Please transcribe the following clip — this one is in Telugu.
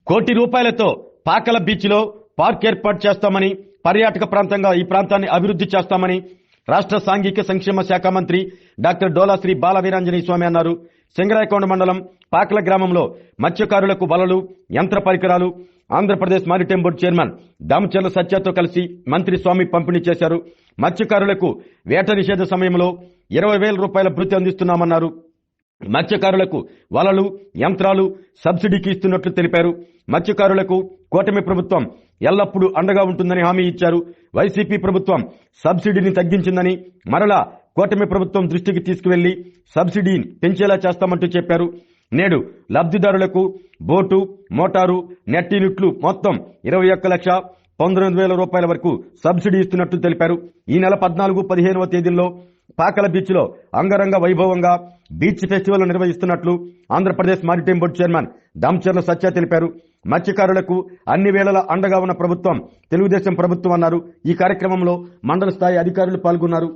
కోటి రూపాయలతో పాకల బీచ్లో పార్క్ ఏర్పాటు చేస్తామని, పర్యాటక ప్రాంతంగా ఈ ప్రాంతాన్ని అభివృద్ధి చేస్తామని రాష్ట్ర సాంఘిక సంక్షేమ శాఖ మంత్రి డాక్టర్ డోలా శ్రీ బాల వీరాంజనేయ స్వామి అన్నారు. సింగరాయకొండ మండలం పాకల గ్రామంలో మత్స్యకారులకు వలలు, యంత్ర పరికరాలు Andhra Pradesh maritime board chairman Damacharla సత్యతో కలిసి మంత్రి స్వామి పంపిణీ చేశారు. మత్స్యకారులకు వేట నిషేధ సమయంలో 20,000 రూపాయల భృతి అందిస్తున్నామన్నారు. మత్స్యకారులకు వలలు, యంత్రాలు సబ్సిడీకి ఇస్తున్నట్లు తెలిపారు. మత్స్యకారులకు కూటమి ప్రభుత్వం ఎల్లప్పుడూ అండగా ఉంటుందని హామీ ఇచ్చారు. వైసీపీ ప్రభుత్వం సబ్సిడీని తగ్గించిందని, మరలా కూటమి ప్రభుత్వం దృష్టికి తీసుకువెళ్లి సబ్సిడీని పెంచేలా చేస్తామంటూ చెప్పారు. నేడు లబ్ధిదారులకు బోటు, మోటారు, నెట్ యూనిట్లు మొత్తం 21,19,000 రూపాయల వరకు సబ్సిడీ ఇస్తున్నట్టు తెలిపారు. ఈ నెల 14, 15వ తేదీల్లో పాకల బీచ్ లో అంగరంగ వైభవంగా బీచ్ ఫెస్టివల్ నిర్వహిస్తున్నట్లు Andhra Pradesh maritime board chairman Damacharla Satya తెలిపారు. మత్స్యకారులకు అన్ని వేళలా అండగా ఉన్న ప్రభుత్వం తెలుగుదేశం ప్రభుత్వం అన్నారు. ఈ కార్యక్రమంలో మండల స్థాయి అధికారులు పాల్గొన్నారు.